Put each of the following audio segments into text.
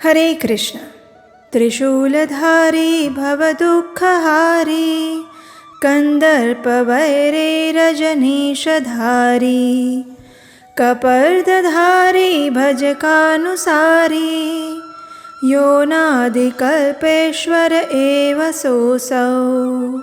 हरे कृष्ण। त्रिशूलधारी भवदुःखहारी कंदर्पवैरेरजनीशधारी कपर्दधारी भजकानुसारी योनादिकल्पेश्वर एव सोऽसौ।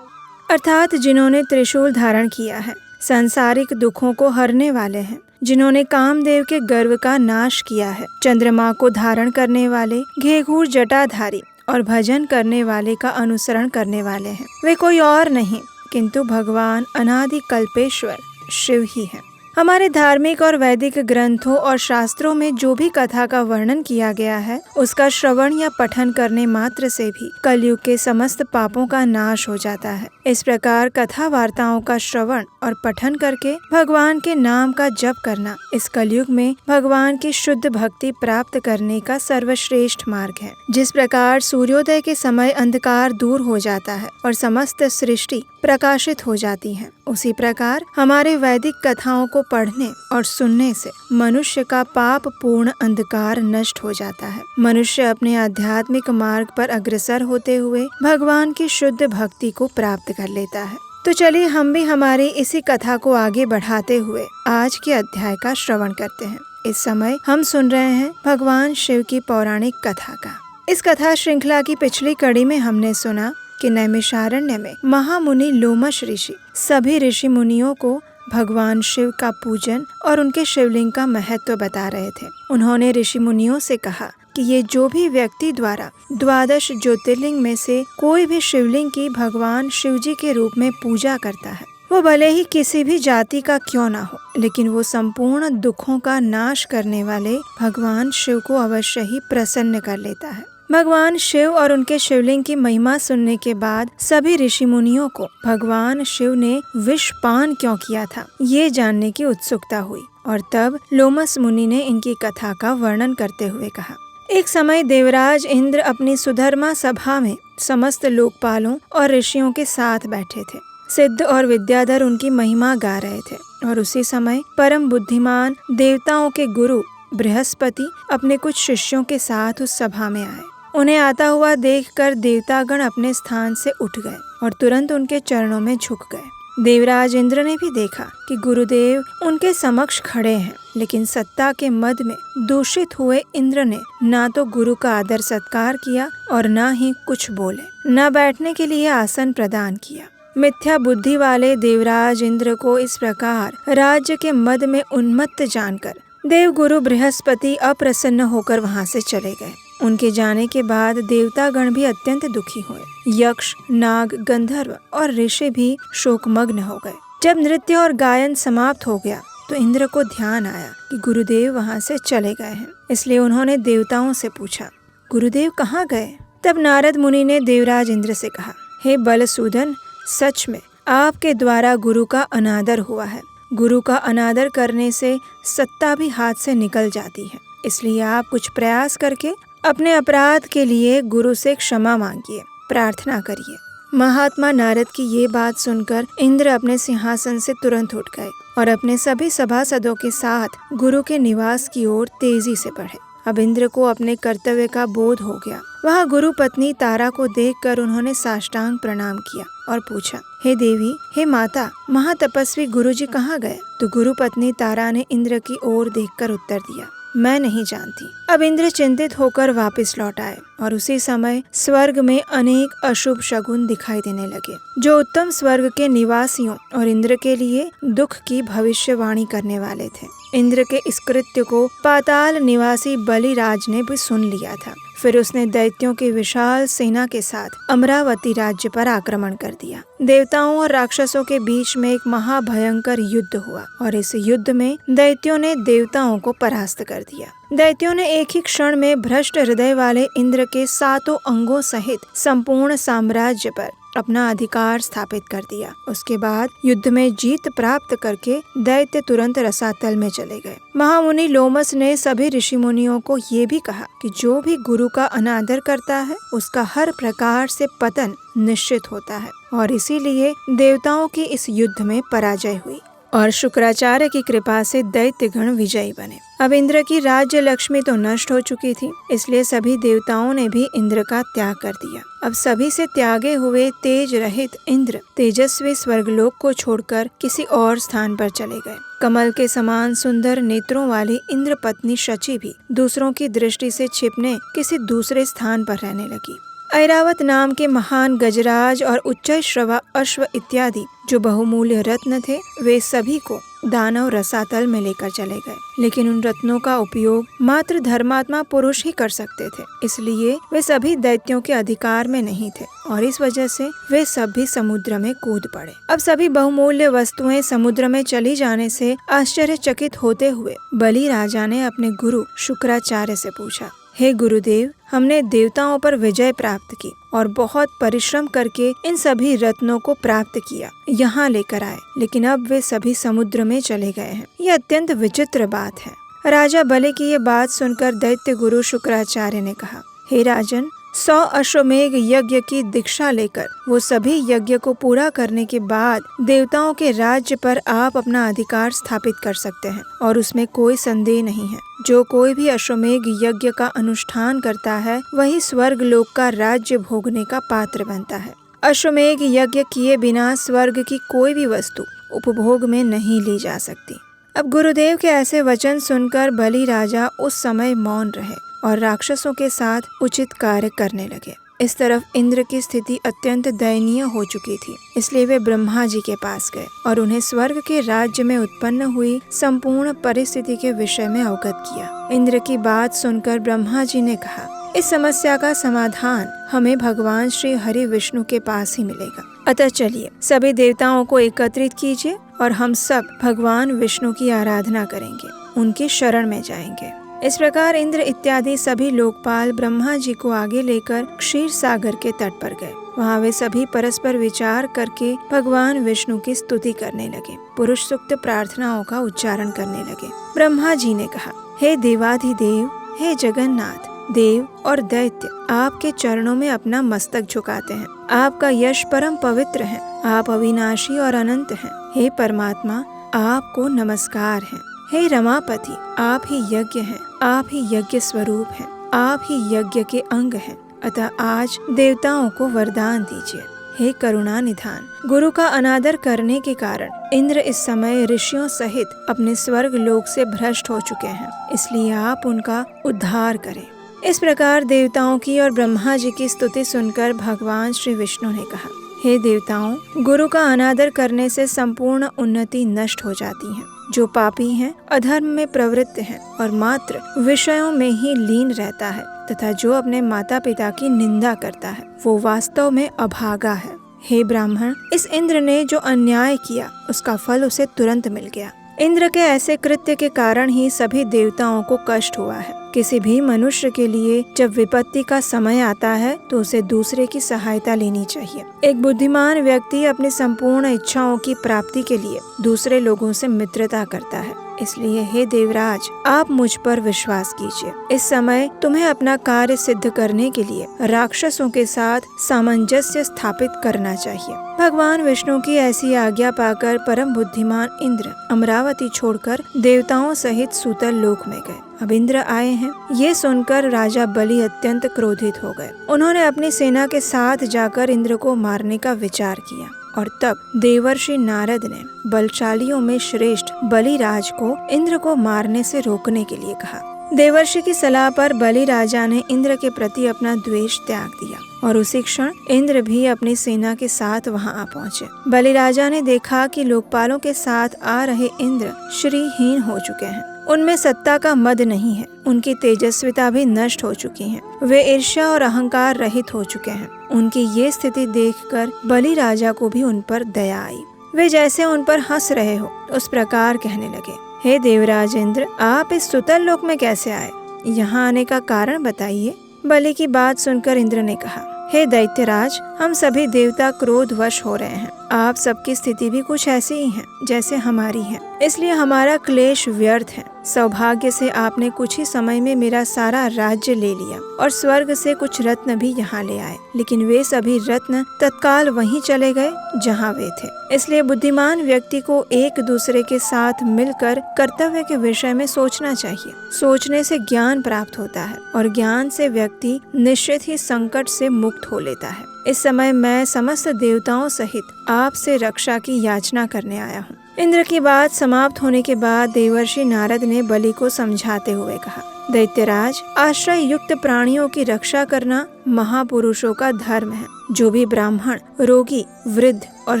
अर्थात जिन्होंने त्रिशूल धारण किया है, सांसारिक दुखों को हरने वाले हैं, जिन्होंने कामदेव के गर्व का नाश किया है, चंद्रमा को धारण करने वाले, घेघूर जटाधारी और भजन करने वाले का अनुसरण करने वाले हैं। वे कोई और नहीं किंतु भगवान अनादि कल्पेश्वर शिव ही हैं। हमारे धार्मिक और वैदिक ग्रंथों और शास्त्रों में जो भी कथा का वर्णन किया गया है, उसका श्रवण या पठन करने मात्र से भी कलयुग के समस्त पापों का नाश हो जाता है। इस प्रकार कथा वार्ताओं का श्रवण और पठन करके भगवान के नाम का जप करना इस कलयुग में भगवान की शुद्ध भक्ति प्राप्त करने का सर्वश्रेष्ठ मार्ग है। जिस प्रकार सूर्योदय के समय अंधकार दूर हो जाता है और समस्त सृष्टि प्रकाशित हो जाती है, उसी प्रकार हमारे वैदिक कथाओं को पढ़ने और सुनने से मनुष्य का पाप पूर्ण अंधकार नष्ट हो जाता है। मनुष्य अपने आध्यात्मिक मार्ग पर अग्रसर होते हुए भगवान की शुद्ध भक्ति को प्राप्त कर लेता है। तो चलिए हम भी हमारी इसी कथा को आगे बढ़ाते हुए आज के अध्याय का श्रवण करते हैं। इस समय हम सुन रहे हैं भगवान शिव की पौराणिक कथा का। इस कथा श्रृंखला की पिछली कड़ी में हमने सुना कि नैमिषारण्य में महामुनि लोमश ऋषि सभी ऋषि मुनियों को भगवान शिव का पूजन और उनके शिवलिंग का महत्व बता रहे थे। उन्होंने ऋषि मुनियों से कहा कि ये जो भी व्यक्ति द्वारा 12 ज्योतिर्लिंग में से कोई भी शिवलिंग की भगवान शिव जी के रूप में पूजा करता है, वो भले ही किसी भी जाति का क्यों ना हो, लेकिन वो संपूर्ण दुखों का नाश करने वाले भगवान शिव को अवश्य ही प्रसन्न कर लेता है। भगवान शिव और उनके शिवलिंग की महिमा सुनने के बाद सभी ऋषि मुनियों को भगवान शिव ने विष पान क्यों किया था, ये जानने की उत्सुकता हुई और तब लोमस मुनि ने इनकी कथा का वर्णन करते हुए कहा। एक समय देवराज इंद्र अपनी सुधर्मा सभा में समस्त लोकपालों और ऋषियों के साथ बैठे थे। सिद्ध और विद्याधर उनकी महिमा गा रहे थे और उसी समय परम बुद्धिमान देवताओं के गुरु बृहस्पति अपने कुछ शिष्यों के साथ उस सभा में आए। उन्हें आता हुआ देखकर देवतागण अपने स्थान से उठ गए और तुरंत उनके चरणों में झुक गए। देवराज इंद्र ने भी देखा कि गुरुदेव उनके समक्ष खड़े हैं, लेकिन सत्ता के मद में दूषित हुए इंद्र ने ना तो गुरु का आदर सत्कार किया और ना ही कुछ बोले, न बैठने के लिए आसन प्रदान किया। मिथ्या बुद्धि वाले देवराज इंद्र को इस प्रकार राज्य के मद में उन्मत्त जानकर देव गुरु बृहस्पति अप्रसन्न होकर वहां से चले गए। उनके जाने के बाद देवतागण भी अत्यंत दुखी हुए। यक्ष, नाग, गंधर्व और ऋषि भी शोकमग्न हो गए। जब नृत्य और गायन समाप्त हो गया तो इंद्र को ध्यान आया कि गुरुदेव वहां से चले गए हैं। इसलिए उन्होंने देवताओं से पूछा, गुरुदेव कहाँ गए? तब नारद मुनि ने देवराज इंद्र से कहा, हे बलसूदन, सच में आपके द्वारा गुरु का अनादर हुआ है। गुरु का अनादर करने से सत्ता भी हाथ से निकल जाती है। इसलिए आप कुछ प्रयास करके अपने अपराध के लिए गुरु से क्षमा मांगिए, प्रार्थना करिए। महात्मा नारद की ये बात सुनकर इंद्र अपने सिंहासन से तुरंत उठ गए और अपने सभी सभासदों के साथ गुरु के निवास की ओर तेजी से बढ़े। अब इंद्र को अपने कर्तव्य का बोध हो गया। वहाँ गुरु पत्नी तारा को देखकर उन्होंने साष्टांग प्रणाम किया और पूछा, हे देवी, हे माता, महातपस्वी गुरुजी कहाँ गए? तो गुरु पत्नी तारा ने इंद्र की ओर देखकर उत्तर दिया, मैं नहीं जानती। अब इंद्र चिंतित होकर वापस लौट आए और उसी समय स्वर्ग में अनेक अशुभ शगुन दिखाई देने लगे, जो उत्तम स्वर्ग के निवासियों और इंद्र के लिए दुख की भविष्यवाणी करने वाले थे। इंद्र के इस कृत्य को पाताल निवासी बलिराज ने भी सुन लिया था। फिर उसने दैत्यों की विशाल सेना के साथ अमरावती राज्य पर आक्रमण कर दिया। देवताओं और राक्षसों के बीच में एक महाभयंकर युद्ध हुआ और इस युद्ध में दैत्यों ने देवताओं को परास्त कर दिया। दैत्यों ने एक ही क्षण में भ्रष्ट हृदय वाले इंद्र के 7 अंगों सहित संपूर्ण साम्राज्य पर अपना अधिकार स्थापित कर दिया। उसके बाद युद्ध में जीत प्राप्त करके दैत्य तुरंत रसातल में चले गए। महामुनि लोमस ने सभी ऋषि मुनियों को ये भी कहा कि जो भी गुरु का अनादर करता है उसका हर प्रकार से पतन निश्चित होता है और इसीलिए देवताओं की इस युद्ध में पराजय हुई। और शुक्राचार्य की कृपा से दैत्यगण विजयी बने। अब इंद्र की राज्य लक्ष्मी तो नष्ट हो चुकी थी, इसलिए सभी देवताओं ने भी इंद्र का त्याग कर दिया। अब सभी से त्यागे हुए तेज रहित इंद्र तेजस्वी स्वर्गलोक को छोड़कर किसी और स्थान पर चले गए। कमल के समान सुंदर नेत्रों वाली इंद्र पत्नी शची भी दूसरों की दृष्टि से छिपने किसी दूसरे स्थान पर रहने लगी। ऐरावत नाम के महान गजराज और उच्चैश्रवा अश्व इत्यादि जो बहुमूल्य रत्न थे, वे सभी को दानव रसातल में लेकर चले गए। लेकिन उन रत्नों का उपयोग मात्र धर्मात्मा पुरुष ही कर सकते थे, इसलिए वे सभी दैत्यों के अधिकार में नहीं थे और इस वजह से वे सब भी समुद्र में कूद पड़े। अब सभी बहुमूल्य वस्तुएं समुद्र में चली जाने से आश्चर्यचकित होते हुए बलि राजा ने अपने गुरु शुक्राचार्य से पूछा, हे गुरुदेव, हमने देवताओं पर विजय प्राप्त की और बहुत परिश्रम करके इन सभी रत्नों को प्राप्त किया, यहाँ लेकर आए, लेकिन अब वे सभी समुद्र में चले गए हैं। यह अत्यंत विचित्र बात है। राजा बलि की ये बात सुनकर दैत्य गुरु शुक्राचार्य ने कहा, हे राजन, 100 अश्वमेघ यज्ञ की दीक्षा लेकर वो सभी यज्ञ को पूरा करने के बाद देवताओं के राज्य पर आप अपना अधिकार स्थापित कर सकते हैं और उसमें कोई संदेह नहीं है। जो कोई भी अश्वमेघ यज्ञ का अनुष्ठान करता है वही स्वर्ग लोक का राज्य भोगने का पात्र बनता है। अश्वमेघ यज्ञ किए बिना स्वर्ग की कोई भी वस्तु उपभोग में नहीं ली जा सकती। अब गुरुदेव के ऐसे वचन सुनकर बलि राजा उस समय मौन रहे और राक्षसों के साथ उचित कार्य करने लगे। इस तरफ इंद्र की स्थिति अत्यंत दयनीय हो चुकी थी, इसलिए वे ब्रह्मा जी के पास गए और उन्हें स्वर्ग के राज्य में उत्पन्न हुई संपूर्ण परिस्थिति के विषय में अवगत किया। इंद्र की बात सुनकर ब्रह्मा जी ने कहा, इस समस्या का समाधान हमें भगवान श्री हरि विष्णु के पास ही मिलेगा। अतः चलिए सभी देवताओं को एकत्रित कीजिए और हम सब भगवान विष्णु की आराधना करेंगे, उनकी शरण में जाएंगे। इस प्रकार इंद्र इत्यादि सभी लोकपाल ब्रह्मा जी को आगे लेकर क्षीर सागर के तट पर गए। वहाँ वे सभी परस्पर विचार करके भगवान विष्णु की स्तुति करने लगे, पुरुष सूक्त प्रार्थनाओं का उच्चारण करने लगे। ब्रह्मा जी ने कहा, हे देवाधिदेव, हे जगन्नाथ, देव और दैत्य आपके चरणों में अपना मस्तक झुकाते हैं। आपका यश परम पवित्र है, आप अविनाशी और अनंत हैं। हे परमात्मा, आपको नमस्कार है। हे रमापति, आप ही यज्ञ हैं, आप ही यज्ञ स्वरूप हैं, आप ही यज्ञ के अंग हैं। अतः आज देवताओं को वरदान दीजिए। हे करुणा निधान, गुरु का अनादर करने के कारण इंद्र इस समय ऋषियों सहित अपने स्वर्ग लोक से भ्रष्ट हो चुके हैं, इसलिए आप उनका उद्धार करें। इस प्रकार देवताओं की और ब्रह्मा जी की स्तुति सुनकर भगवान श्री विष्णु ने कहा, हे देवताओं, गुरु का अनादर करने से संपूर्ण उन्नति नष्ट हो जाती है। जो पापी हैं, अधर्म में प्रवृत्त हैं और मात्र विषयों में ही लीन रहता है तथा जो अपने माता पिता की निंदा करता है, वो वास्तव में अभागा है। हे ब्राह्मण, इस इंद्र ने जो अन्याय किया उसका फल उसे तुरंत मिल गया। इंद्र के ऐसे कृत्य के कारण ही सभी देवताओं को कष्ट हुआ है। किसी भी मनुष्य के लिए जब विपत्ति का समय आता है तो उसे दूसरे की सहायता लेनी चाहिए। एक बुद्धिमान व्यक्ति अपनी संपूर्ण इच्छाओं की प्राप्ति के लिए दूसरे लोगों से मित्रता करता है। इसलिए हे देवराज, आप मुझ पर विश्वास कीजिए। इस समय तुम्हें अपना कार्य सिद्ध करने के लिए राक्षसों के साथ सामंजस्य स्थापित करना चाहिए। भगवान विष्णु की ऐसी आज्ञा पाकर परम बुद्धिमान इंद्र अमरावती छोड़कर देवताओं सहित सूतल लोक में गए। अब इंद्र आए हैं, ये सुनकर राजा बलि अत्यंत क्रोधित हो गए। उन्होंने अपनी सेना के साथ जाकर इंद्र को मारने का विचार किया और तब देवर्षि नारद ने बलशालियों में श्रेष्ठ बलिराज को इंद्र को मारने से रोकने के लिए कहा। देवर्षि की सलाह पर बलि राजा ने इंद्र के प्रति अपना द्वेष त्याग दिया और उसी क्षण इंद्र भी अपनी सेना के साथ वहां आ पहुँचे। बलि राजा ने देखा कि लोकपालों के साथ आ रहे इंद्र श्रीहीन हो चुके हैं, उनमें सत्ता का मद नहीं है, उनकी तेजस्विता भी नष्ट हो चुकी है, वे ईर्ष्या और अहंकार रहित हो चुके हैं। उनकी ये स्थिति देखकर बलि राजा को भी उन पर दया आई। वे जैसे उन पर हंस रहे हो उस प्रकार कहने लगे, हे देवराज इंद्र, आप इस सुतल लोक में कैसे आए? यहाँ आने का कारण बताइए। बलि की बात सुनकर इंद्र ने कहा, हे दैत्यराज, हम सभी देवता क्रोधवश हो रहे हैं आप सबकी स्थिति भी कुछ ऐसी ही है जैसे हमारी है, इसलिए हमारा क्लेश व्यर्थ है। सौभाग्य से आपने कुछ ही समय में मेरा सारा राज्य ले लिया और स्वर्ग से कुछ रत्न भी यहाँ ले आए, लेकिन वे सभी रत्न तत्काल वहीं चले गए जहाँ वे थे। इसलिए बुद्धिमान व्यक्ति को एक दूसरे के साथ मिलकर कर्तव्य के विषय में सोचना चाहिए। सोचने से ज्ञान प्राप्त होता है और ज्ञान से व्यक्ति निश्चित ही संकट से मुक्त हो लेता है। इस समय मैं समस्त देवताओं सहित आपसे रक्षा की याचना करने आया हूँ। इंद्र की बात समाप्त होने के बाद देवर्षि नारद ने बलि को समझाते हुए कहा, दैत्यराज, आश्रय युक्त प्राणियों की रक्षा करना महापुरुषों का धर्म है। जो भी ब्राह्मण, रोगी, वृद्ध और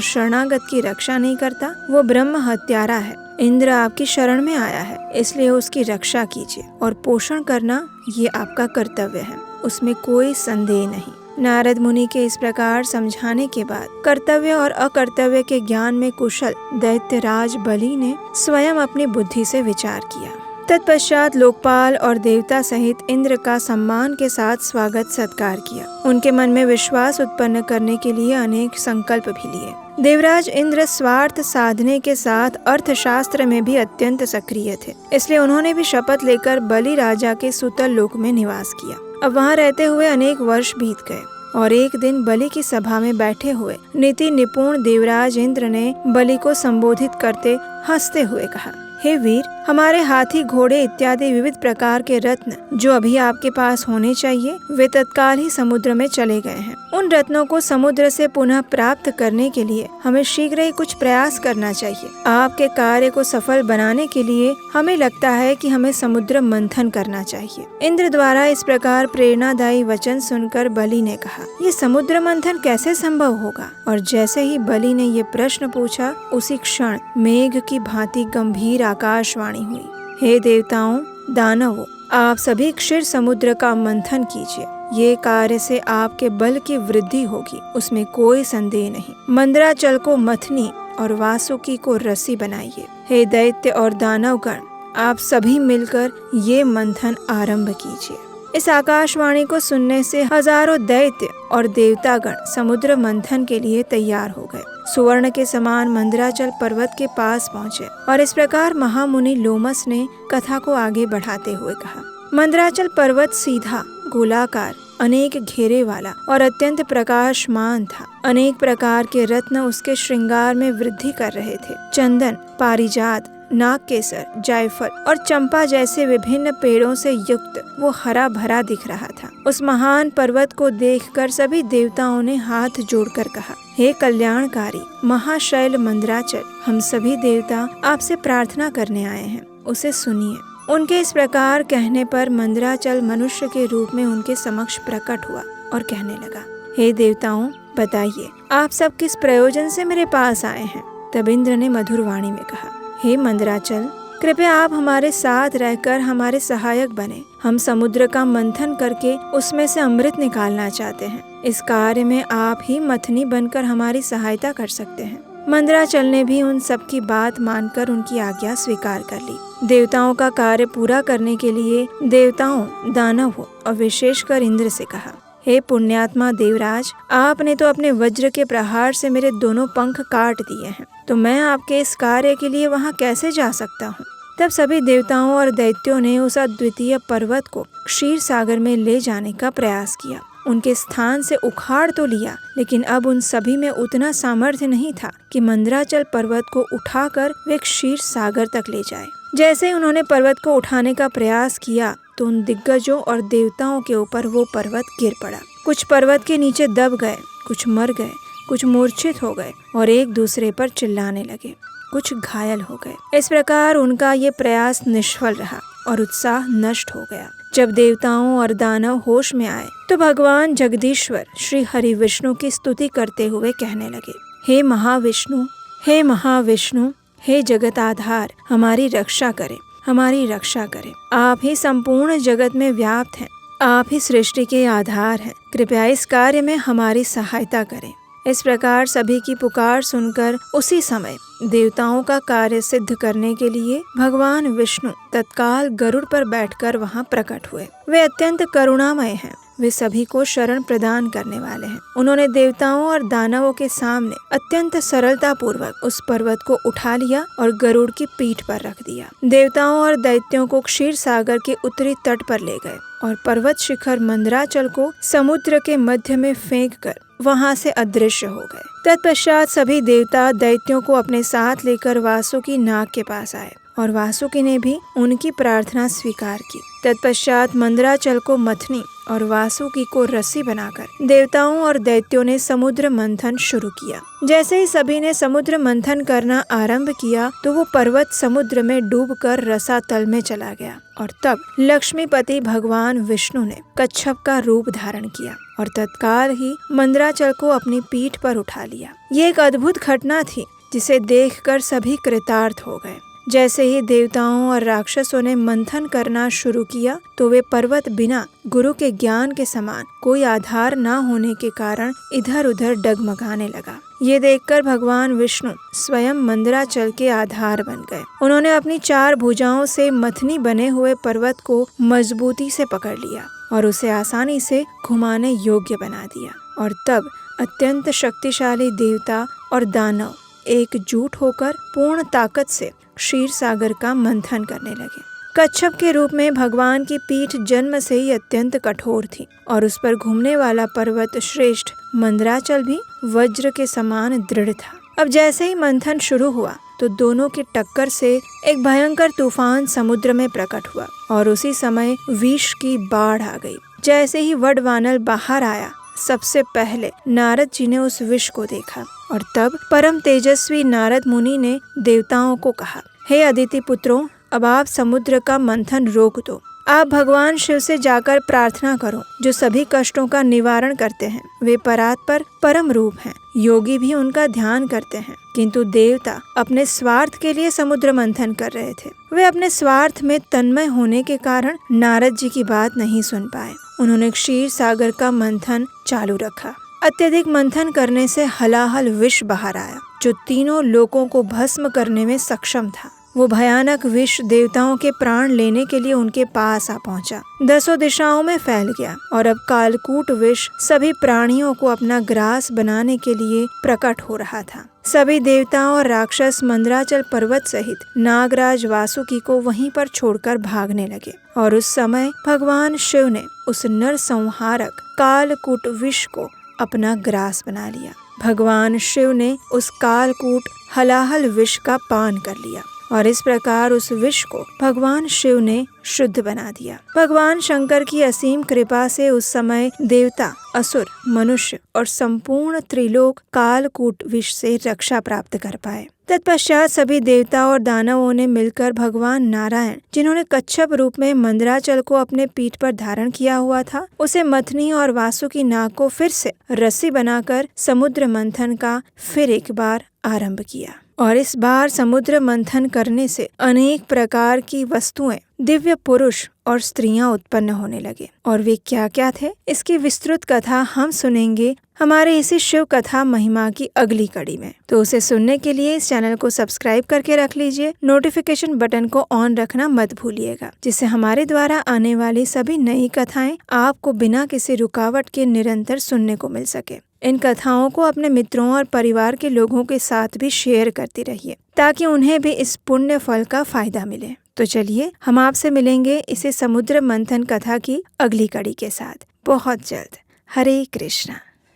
शरणागत की रक्षा नहीं करता वो ब्रह्म हत्यारा है। इंद्र आपकी शरण में आया है, इसलिए उसकी रक्षा कीजिए और पोषण करना ये आपका कर्तव्य है, उसमें कोई संदेह नहीं। नारद मुनि के इस प्रकार समझाने के बाद कर्तव्य और अकर्तव्य के ज्ञान में कुशल दैत्यराज बलि ने स्वयं अपनी बुद्धि से विचार किया। तत्पश्चात लोकपाल और देवता सहित इंद्र का सम्मान के साथ स्वागत सत्कार किया। उनके मन में विश्वास उत्पन्न करने के लिए अनेक संकल्प भी लिए। देवराज इंद्र स्वार्थ साधने के साथ अर्थशास्त्र में भी अत्यंत सक्रिय थे, इसलिए उन्होंने भी शपथ लेकर बलि राजा के सुतल लोक में निवास किया। अब वहाँ रहते हुए अनेक वर्ष बीत गए और एक दिन बलि की सभा में बैठे हुए नीति निपुण देवराज इंद्र ने बलि को संबोधित करते हंसते हुए कहा, हे वीर, हमारे हाथी, घोड़े इत्यादि विविध प्रकार के रत्न जो अभी आपके पास होने चाहिए वे तत्काल ही समुद्र में चले गए हैं। उन रत्नों को समुद्र से पुनः प्राप्त करने के लिए हमें शीघ्र ही कुछ प्रयास करना चाहिए। आपके कार्य को सफल बनाने के लिए हमें लगता है कि हमें समुद्र मंथन करना चाहिए। इंद्र द्वारा इस प्रकार प्रेरणादायी वचन सुनकर बलि ने कहा, ये समुद्र मंथन कैसे संभव होगा? और जैसे ही बलि ने ये प्रश्न पूछा, उसी क्षण मेघ की भांति गंभीर आकाशवाणी हुई, हे देवताओं, दानवों, आप सभी क्षीर समुद्र का मंथन कीजिए। ये कार्य से आपके बल की वृद्धि होगी, उसमें कोई संदेह नहीं। मंदराचल को मथनी और वासुकी को रस्सी बनाइए। हे दैत्य और दानवगण, आप सभी मिलकर ये मंथन आरंभ कीजिए। इस आकाशवाणी को सुनने से हजारों दैत्य और देवतागण समुद्र मंथन के लिए तैयार हो गए। सुवर्ण के समान मंदराचल पर्वत के पास पहुँचे और इस प्रकार महामुनि लोमस ने कथा को आगे बढ़ाते हुए कहा, मंदराचल पर्वत सीधा, गोलाकार, अनेक घेरे वाला और अत्यंत प्रकाशमान था। अनेक प्रकार के रत्न उसके श्रृंगार में वृद्धि कर रहे थे। चंदन, पारिजात, नागकेसर, जायफल और चंपा जैसे विभिन्न पेड़ों से युक्त वो हरा भरा दिख रहा था। उस महान पर्वत को देखकर सभी देवताओं ने हाथ जोड़कर कहा, हे कल्याणकारी महाशैल मंदराचल, हम सभी देवता आपसे प्रार्थना करने आए हैं, उसे सुनिए। उनके इस प्रकार कहने पर मंदराचल मनुष्य के रूप में उनके समक्ष प्रकट हुआ और कहने लगा, हे देवताओं, बताइए आप सब किस प्रयोजन से मेरे पास आए हैं? तब इंद्र ने मधुर वाणी में कहा, हे मंदराचल, कृपया आप हमारे साथ रहकर हमारे सहायक बने। हम समुद्र का मंथन करके उसमें से अमृत निकालना चाहते हैं। इस कार्य में आप ही मथनी बनकर हमारी सहायता कर सकते हैं। मंदराचल ने भी उन सब की बात मानकर उनकी आज्ञा स्वीकार कर ली। देवताओं का कार्य पूरा करने के लिए देवताओं, दानवों और विशेषकर इंद्र से कहा, हे पुण्यात्मा देवराज, आपने तो अपने वज्र के प्रहार से मेरे दोनों पंख काट दिए हैं, तो मैं आपके इस कार्य के लिए वहाँ कैसे जा सकता हूँ? तब सभी देवताओं और दैत्यों ने उस अद्वितीय पर्वत को क्षीर सागर में ले जाने का प्रयास किया। उनके स्थान से उखाड़ तो लिया, लेकिन अब उन सभी में उतना सामर्थ्य नहीं था कि मंदराचल पर्वत को उठाकर वे क्षीर सागर तक ले जाए। जैसे ही उन्होंने पर्वत को उठाने का प्रयास किया तो उन दिग्गजों और देवताओं के ऊपर वो पर्वत गिर पड़ा। कुछ पर्वत के नीचे दब गए, कुछ मर गए, कुछ मूर्छित हो गए और एक दूसरे पर चिल्लाने लगे, कुछ घायल हो गए। इस प्रकार उनका ये प्रयास निष्फल रहा और उत्साह नष्ट हो गया। जब देवताओं और दानव होश में आए तो भगवान जगदीश्वर श्री हरि विष्णु की स्तुति करते हुए कहने लगे, हे महाविष्णु, हे महाविष्णु, हे जगत आधार, हमारी रक्षा करें, हमारी रक्षा करें। आप ही संपूर्ण जगत में व्याप्त हैं, आप ही सृष्टि के आधार हैं, कृपया इस कार्य में हमारी सहायता करें। इस प्रकार सभी की पुकार सुनकर उसी समय देवताओं का कार्य सिद्ध करने के लिए भगवान विष्णु तत्काल गरुड़ पर बैठकर वहां प्रकट हुए। वे अत्यंत करुणामय हैं। वे सभी को शरण प्रदान करने वाले हैं। उन्होंने देवताओं और दानवों के सामने अत्यंत सरलता पूर्वक उस पर्वत को उठा लिया और गरुड़ की पीठ पर रख दिया। देवताओं और दैत्यों को क्षीर सागर के उत्तरी तट पर ले गए और पर्वत शिखर मंदराचल को समुद्र के मध्य में फेंक कर वहाँ से अदृश्य हो गए। तत्पश्चात सभी देवता दैत्यों को अपने साथ लेकर वासुकी नाग के पास आए और वासुकी ने भी उनकी प्रार्थना स्वीकार की। तत्पश्चात मंदराचल को मथनी और वासुकी को रस्सी बनाकर देवताओं और दैत्यों ने समुद्र मंथन शुरू किया। जैसे ही सभी ने समुद्र मंथन करना आरंभ किया तो वो पर्वत समुद्र में डूबकर रसातल में चला गया और तब लक्ष्मीपति भगवान विष्णु ने कच्छप का रूप धारण किया और तत्काल ही मंदराचल को अपनी पीठ पर उठा लिया। ये एक अद्भुत घटना थी जिसे देखकर सभी कृतार्थ हो गए। जैसे ही देवताओं और राक्षसों ने मंथन करना शुरू किया तो वे पर्वत बिना गुरु के ज्ञान के समान कोई आधार न होने के कारण इधर उधर डगमगाने लगा। ये देखकर भगवान विष्णु स्वयं मंदराचल के आधार बन गए। उन्होंने अपनी 4 भुजाओं से मथनी बने हुए पर्वत को मजबूती से पकड़ लिया और उसे आसानी से घुमाने योग्य बना दिया और तब अत्यंत शक्तिशाली देवता और दानव एकजुट होकर पूर्ण ताकत से क्षीर सागर का मंथन करने लगे। कच्छप के रूप में भगवान की पीठ जन्म से ही अत्यंत कठोर थी और उस पर घूमने वाला पर्वत श्रेष्ठ मंदराचल भी वज्र के समान दृढ़ था। अब जैसे ही मंथन शुरू हुआ तो दोनों की टक्कर से एक भयंकर तूफान समुद्र में प्रकट हुआ और उसी समय विष की बाढ़ आ गई। जैसे ही वडवानल बाहर आया सबसे पहले नारद जी ने उस विष को देखा और तब परम तेजस्वी नारद मुनि ने देवताओं को कहा, हे अदिति पुत्रों, अब आप समुद्र का मंथन रोक दो। आप भगवान शिव से जाकर प्रार्थना करो जो सभी कष्टों का निवारण करते हैं। वे परात्पर परम रूप हैं, योगी भी उनका ध्यान करते हैं। किंतु देवता अपने स्वार्थ के लिए समुद्र मंथन कर रहे थे। वे अपने स्वार्थ में तन्मय होने के कारण नारद जी की बात नहीं सुन पाए। उन्होंने क्षीर सागर का मंथन चालू रखा। अत्यधिक मंथन करने से हलाहल विष बाहर आया जो तीनों लोकों को भस्म करने में सक्षम था। वो भयानक विष देवताओं के प्राण लेने के लिए उनके पास आ पहुंचा। 10 दिशाओं में फैल गया और अब कालकूट विष सभी प्राणियों को अपना ग्रास बनाने के लिए प्रकट हो रहा था। सभी देवताओं और राक्षस मंदराचल पर्वत सहित नागराज वासुकी को वहीं पर छोड़कर भागने लगे और उस समय भगवान शिव ने उस नरसंहारक कालकूट विष को अपना ग्रास बना लिया। भगवान शिव ने उस कालकूट हलाहल विष का पान कर लिया और इस प्रकार उस विष को भगवान शिव ने शुद्ध बना दिया। भगवान शंकर की असीम कृपा से उस समय देवता, असुर, मनुष्य और संपूर्ण त्रिलोक कालकूट विष से रक्षा प्राप्त कर पाए। तत्पश्चात सभी देवता और दानवों ने मिलकर भगवान नारायण, जिन्होंने कच्छप रूप में मंदराचल को अपने पीठ पर धारण किया हुआ था, उसे मथनी और वासुकी नाग को फिर से रस्सी बनाकर समुद्र मंथन का फिर एक बार आरंभ किया। और इस बार समुद्र मंथन करने से अनेक प्रकार की वस्तुएं, दिव्य पुरुष और स्त्रियां उत्पन्न होने लगे। और वे क्या क्या थे, इसकी विस्तृत कथा हम सुनेंगे हमारे इसी शिव कथा महिमा की अगली कड़ी में। तो उसे सुनने के लिए इस चैनल को सब्सक्राइब करके रख लीजिए। नोटिफिकेशन बटन को ऑन रखना मत भूलिएगा, जिससे हमारे द्वारा आने वाली सभी नई कथाएं आपको बिना किसी रुकावट के निरंतर सुनने को मिल सके। इन कथाओं को अपने मित्रों और परिवार के लोगों के साथ भी शेयर करती रहिए ताकि उन्हें भी इस पुण्य फल का फायदा मिले। तो चलिए हम आपसे मिलेंगे इसे समुद्र मंथन कथा की अगली कड़ी के साथ बहुत जल्द। हरे कृष्णा।